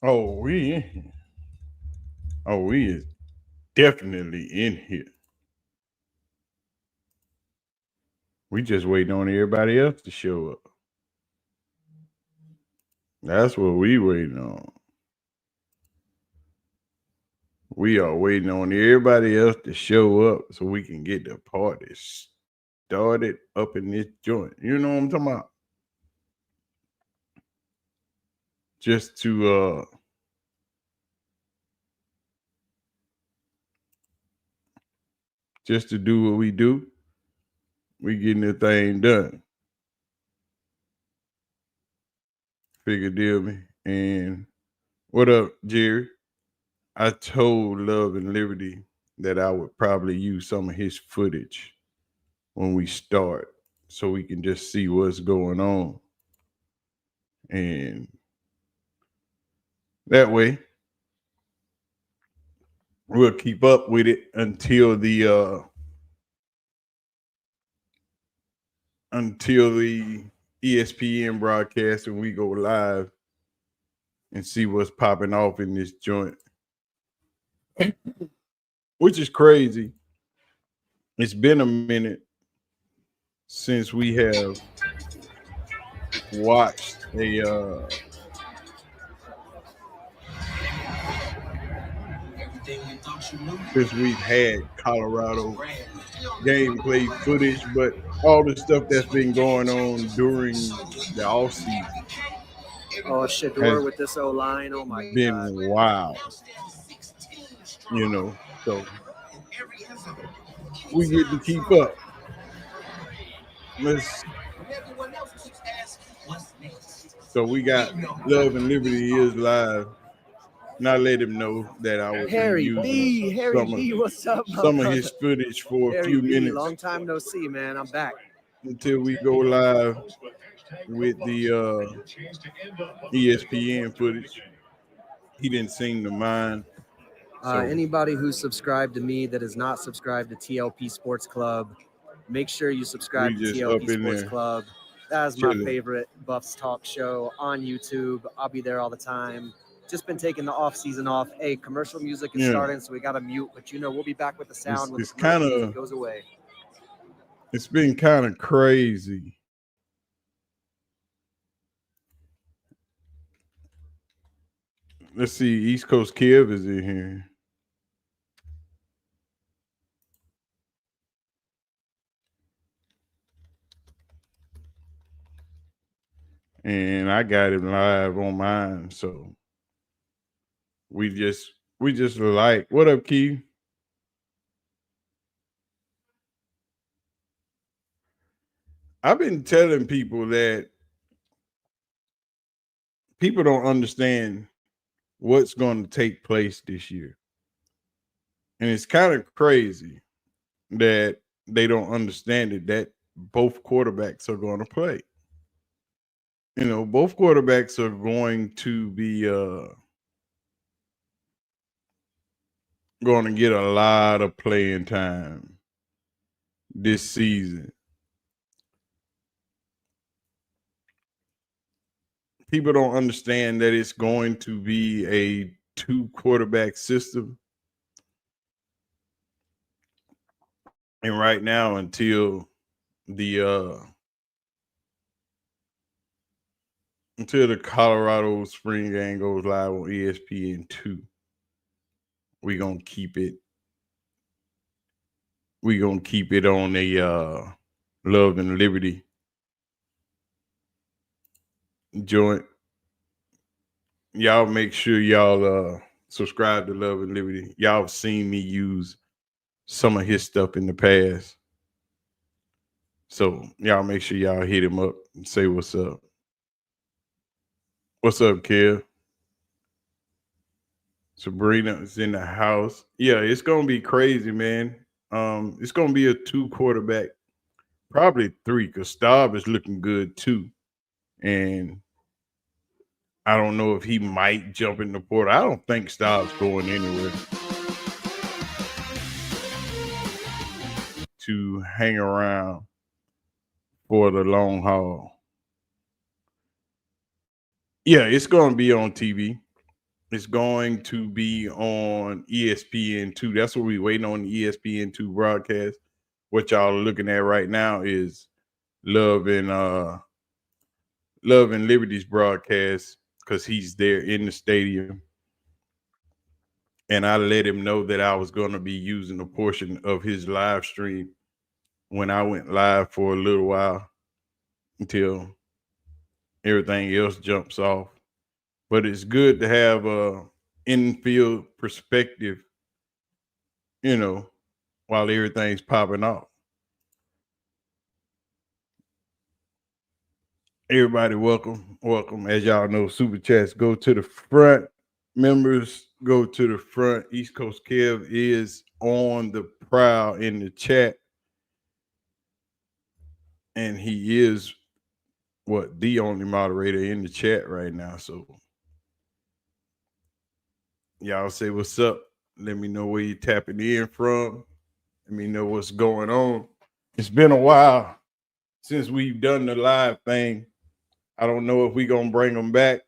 Oh, we in here. Oh, we is definitely in here. We just waiting on everybody else to show up. That's what we waiting on. We are waiting on everybody else to show up so we can get the party started up in this joint. You know what I'm talking about? Just to do what we do. We getting the thing done. Figure deal me. And what up, Jerry? I told Love and Liberty that I would probably use some of his footage when we start so we can just see what's going on. And that way we'll keep up with it until the ESPN broadcast and we go live and see what's popping off in this joint. Which is crazy. It's been a minute since we have watched a since we've had Colorado gameplay footage, but all the stuff that's been going on during the off season Oh, Shedeur has with this O line. Oh my God. been wild, you know. So we get to keep up. Let's. So we got Love and Liberty is live. And I let him know that I would be using Harry B, what's up, my some of brother? his footage for a Harry few B, minutes long time no see, man. I'm back. until we go live with the ESPN footage. He didn't seem to mind. So Anybody who's subscribed to me that is not subscribed to TLP Sports Club, make sure you subscribe we to just TLP up in Sports there Club. That is my chilling. favorite Buffs talk show on YouTube. I'll be there all the time. Just been taking the off season off. Hey, commercial music is Yeah. starting, so we got to mute. But we'll be back with the sound when It's the commercial music kind goes away. it's been kind of crazy. Let's see, East Coast Kev is in here. And I got him live on mine. So we just like, what up, Keith? I've been telling people that people don't understand what's going to take place this year. And it's kind of crazy that they don't understand it, that both quarterbacks are going to play. Both quarterbacks are going to be going to get a lot of playing time this season. People don't understand that it's going to be a two quarterback system. And right now, the until the Colorado spring game goes live on ESPN2, we're gonna keep it. We're gonna keep it on the Love and Liberty joint. Y'all make sure y'all subscribe to Love and Liberty. Y'all have seen me use some of his stuff in the past. So y'all make sure y'all hit him up and say what's up. What's up, Kev? Sabrina is in the house. Yeah, it's gonna be crazy, man. It's gonna be a two quarterback, probably three, because Staub is looking good too. And I don't know if he might jump in the portal. I don't think Staub's going anywhere to hang around for the long haul. Yeah, it's gonna be on TV. It's going to be on ESPN2. That's what we're waiting on, the ESPN2 broadcast. What y'all are looking at right now is Love and Love and Liberty's broadcast, because he's there in the stadium. And I let him know that I was going to be using a portion of his live stream when I went live for a little while until everything else jumps off. But it's good to have a infield perspective, you know, while everything's popping off. Everybody, welcome, welcome. As y'all know, super chats go to the front. Members go to the front. East Coast Kev is on the prowl in the chat, and he is the only moderator in the chat right now. So y'all say what's up. Let me know where you're tapping in from. Let me know what's going on. It's been a while since we've done the live thing. I don't know if we're gonna bring them back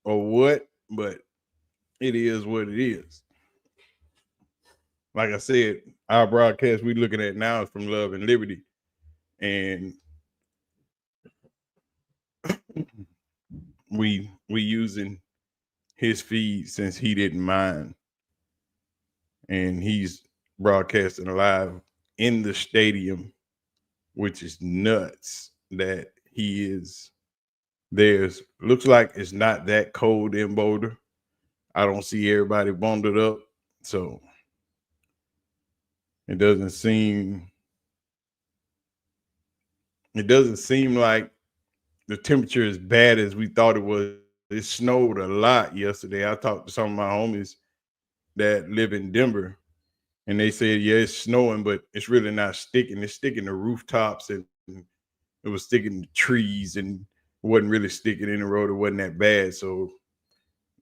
or what, but it is what it is. Like I said, our broadcast we looking at now is from Love and Liberty, and we using his feed since he didn't mind, and he's broadcasting live in the stadium, which is nuts that he is. Looks like it's not that cold in Boulder. I don't see everybody bundled up, so it doesn't seem like the temperature is bad as we thought it was. It snowed a lot yesterday. I talked to some of my homies that live in Denver, and they said, yeah, it's snowing, but it's really not sticking. It's sticking to rooftops, and it was sticking to trees, and it wasn't really sticking in the road. It wasn't that bad. So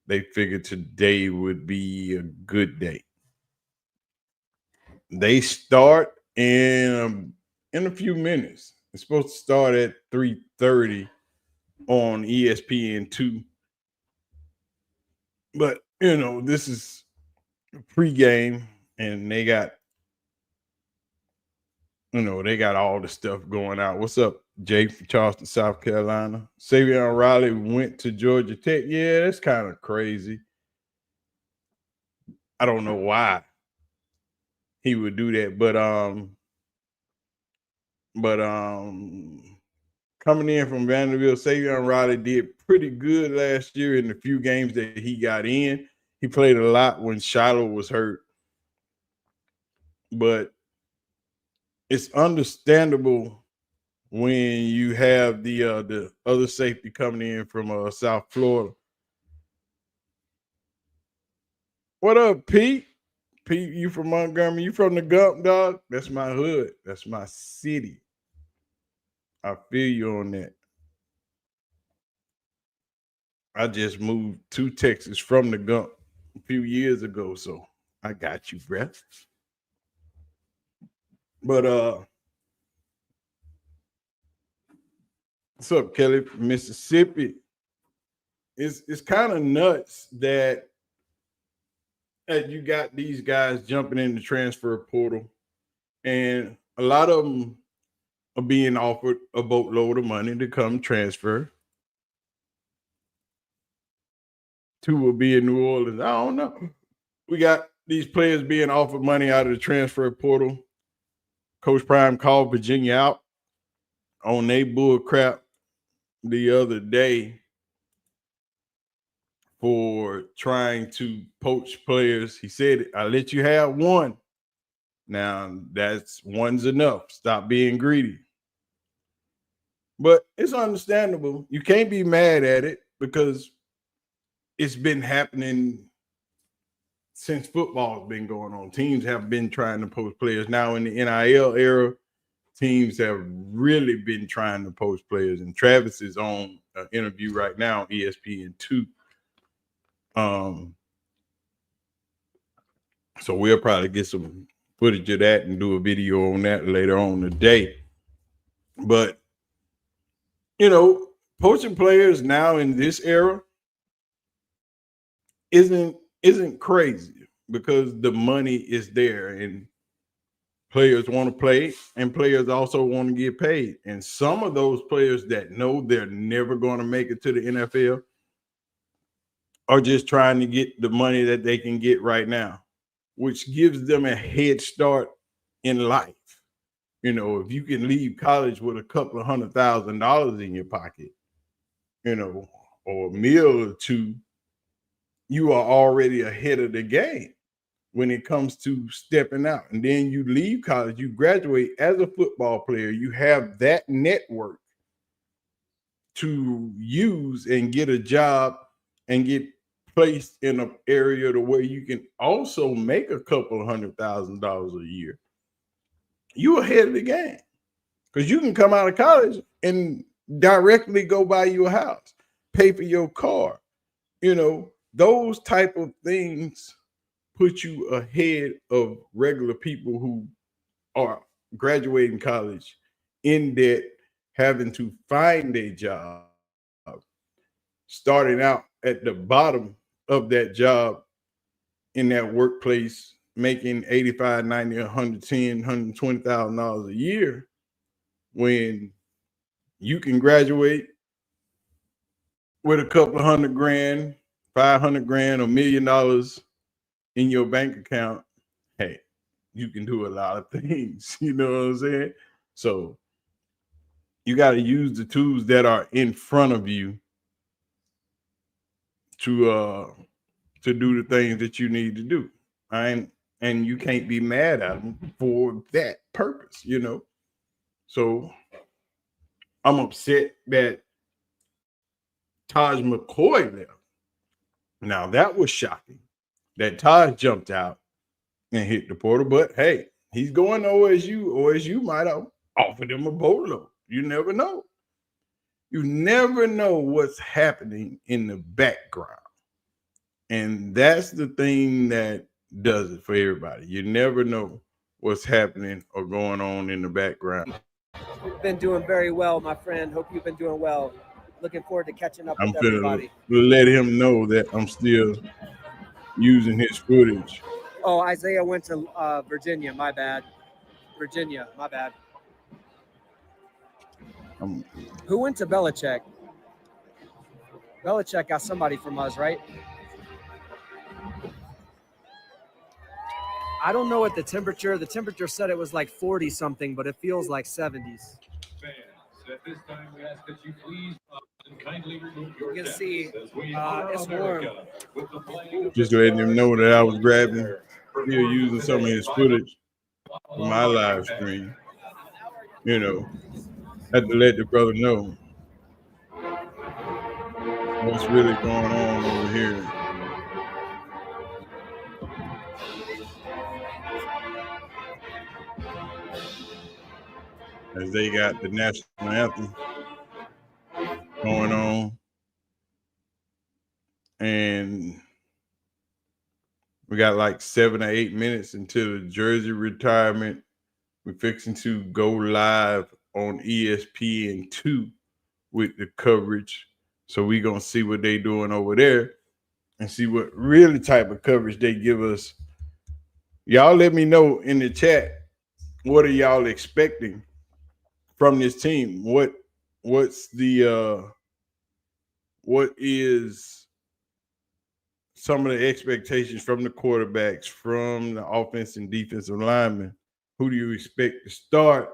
they figured today would be a good day. They start in a few minutes. It's supposed to start at 3:30 on ESPN2. But this is pregame, and they got all the stuff going out. What's up, Jay from Charleston, South Carolina? Savion Riley went to Georgia Tech. Yeah, that's kind of crazy. I don't know why he would do that, but coming in from Vanderbilt, Savion Riley did pretty good last year in the few games that he got in. He played a lot when Shiloh was hurt, but it's understandable when you have the other safety coming in from South Florida. What up, Pete? Pete, you from Montgomery? You from the Gump, dog? That's my hood. That's my city. I feel you on that. I just moved to Texas from the Gump a few years ago, so I got you, bruh. But what's up, Kelly from Mississippi? It's kind of nuts that you got these guys jumping in the transfer portal, and a lot of them are being offered a boatload of money to come transfer. Two will be in New Orleans. I don't know. We got these players being offered money out of the transfer portal. Coach Prime called Virginia out on their bull crap the other day for trying to poach players. He said, I let you have one. Now, one's enough. Stop being greedy. But it's understandable. You can't be mad at it because it's been happening since football's been going on. Teams have been trying to poach players. Now in the NIL era, teams have really been trying to poach players. And Travis is on an interview right now on ESPN2. So we'll probably get some footage of that and do a video on that later on today. But, poaching players now in this era, isn't crazy because the money is there and players want to play and players also want to get paid. And some of those players that know they're never going to make it to the NFL are just trying to get the money that they can get right now, which gives them a head start in life. You know, if you can leave college with a couple of $100,000 in your pocket, you know, or a meal or two, you are already ahead of the game when it comes to stepping out. And then you leave college, you graduate as a football player, you have that network to use and get a job and get placed in an area to where you can also make a couple of $100,000 a year. You ahead of the game because you can come out of college and directly go buy you a house, pay for your car. You know, those type of things put you ahead of regular people who are graduating college in debt, having to find a job, starting out at the bottom of that job in that workplace, making 85, 90, 110, $120,000 a year when you can graduate with a couple of hundred grand, 500 grand, $1 million in your bank account. Hey, you can do a lot of things. You know what I'm saying? So you got to use the tools that are in front of you to do the things that you need to do. And you can't be mad at them for that purpose, you know. So I'm upset that Taj McCoy left. Now that was shocking that Taj jumped out and hit the portal, but hey, he's going to OSU. OSU might have offered him a boatload. You never know. You never know what's happening in the background. And that's the thing that does it for everybody. You never know what's happening or going on in the background. Been doing very well, my friend. Hope you've been doing well. Looking forward to catching up I'm with gonna everybody. let him know that I'm still using his footage. Oh, Isaiah went to Virginia. My bad. Virginia. My bad. I'm, Who went to Belichick? Belichick got somebody from us, right? I don't know what the temperature. The temperature said it was like 40 something, but it feels like 70s. At this time, we ask that you please kindly remove your you can see it's warm. just letting him know that I was grabbing, still using some of his footage for my live stream. You know, had to let the brother know what's really going on over here. As they got the national anthem going on, and we got like 7 or 8 minutes until the jersey retirement. We're fixing to go live on ESPN2 with the coverage. So we're going to see what they doing over there and see what really type of coverage they give us. Y'all let me know in the chat, what are y'all expecting from this team? What's the what is some of the expectations from the quarterbacks, from the offense and defensive linemen? Who do you expect to start?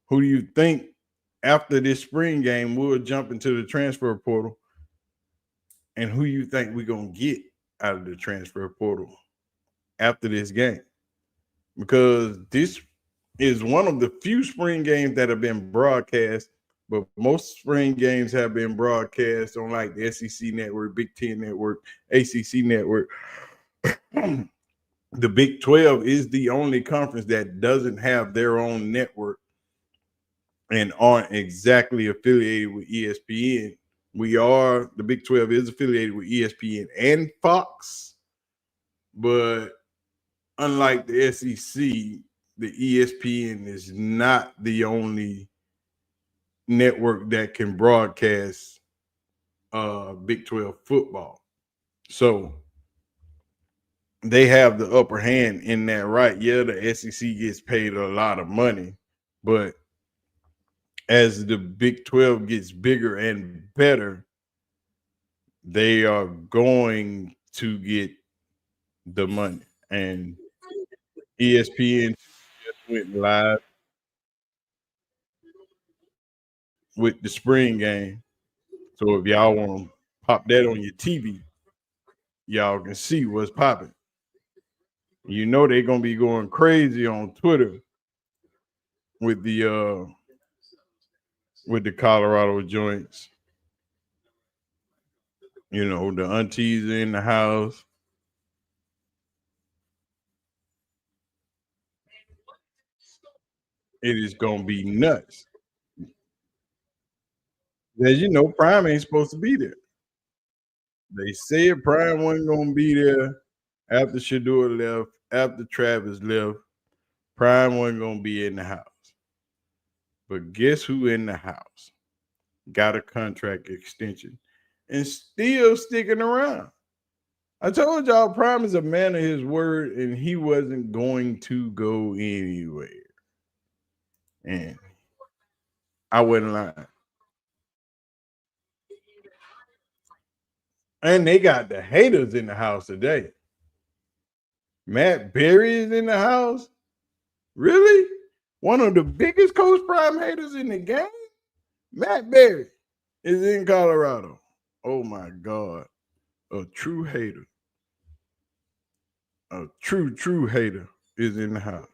Who do you think after this spring game will jump into the transfer portal? And who you think we're going to get out of the transfer portal after this game? Because this is one of the few spring games that have been broadcast, but most spring games have been broadcast on like the SEC network, Big Ten network, ACC network. The Big 12 is the only conference that doesn't have their own network and aren't exactly affiliated with ESPN. The Big 12 is affiliated with ESPN and Fox, but unlike the SEC, the ESPN is not the only network that can broadcast Big 12 football. So they have the upper hand in that, right? Yeah, the SEC gets paid a lot of money, but as the Big 12 gets bigger and better, they are going to get the money. And ESPN just went live with the spring game. So if y'all want to pop that on your TV, y'all can see what's popping. You know they're gonna be going crazy on Twitter with the Colorado joints. You know, the aunties in the house. It is gonna be nuts. As you know, Prime ain't supposed to be there. They said Prime wasn't gonna be there after Shedeur left, after Travis left. Prime wasn't gonna be in the house. But guess who in the house? Got a contract extension and still sticking around. I told y'all Prime is a man of his word, and he wasn't going to go anywhere. And I wasn't lying. And they got the haters in the house today. Matt Berry is in the house. Really? One of the biggest Coach Prime haters in the game? Matt Berry is in Colorado. Oh my God. A true hater. A true hater is in the house.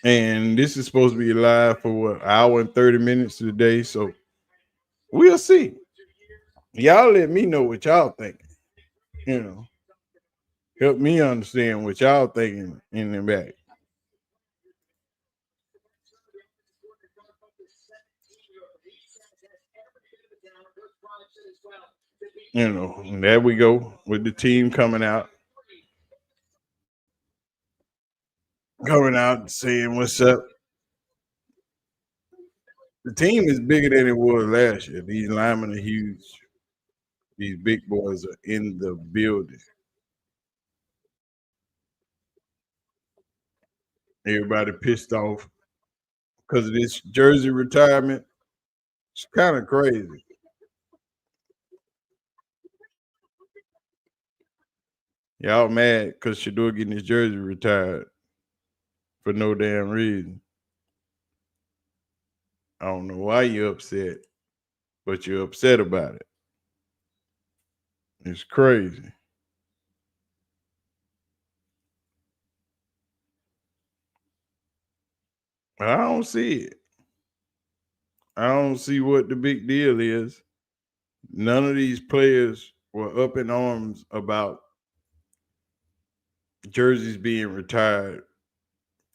And this is supposed to be live for what, hour and 30 minutes today. So we'll see. Y'all let me know what y'all thinking. You know, help me understand what y'all thinking in the back. You know, and there we go with the team coming out and saying what's up. The team is bigger than it was last year. These linemen are huge. These big boys are in the building. Everybody pissed off because of this jersey retirement. It's kind of crazy. Y'all mad because Shedeur getting his jersey retired for no damn reason. I don't know why you're upset, but you're upset about it. It's crazy. I don't see it. I don't see what the big deal is. None of these players were up in arms about jerseys being retired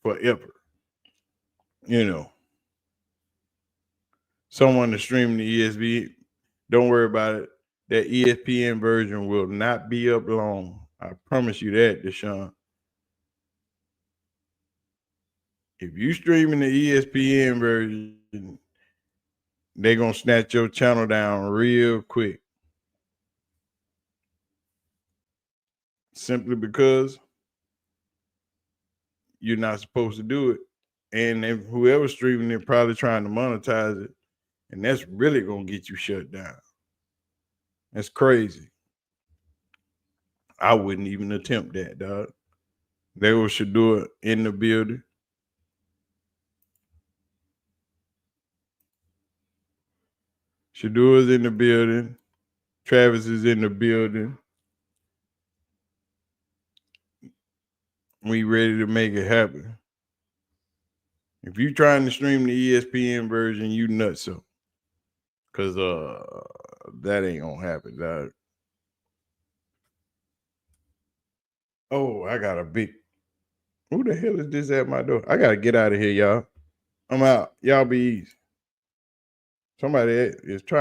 forever. You know, someone to stream the ESB, don't worry about it. That ESPN version will not be up long. I promise you that, Deshaun. If you streaming the ESPN version, they're gonna snatch your channel down real quick. Simply because you're not supposed to do it. And if whoever's streaming it probably trying to monetize it, and that's really gonna get you shut down. That's crazy. I wouldn't even attempt that, dog. They should do it in the building. Shedeur is in the building. Travis is in the building. We ready to make it happen. If you trying to stream the ESPN version, you nuts so. Cause that ain't gonna happen, dog. Oh, I got a big. Who the hell is this at my door? I gotta get out of here, y'all. I'm out. Y'all be easy. Somebody is trying.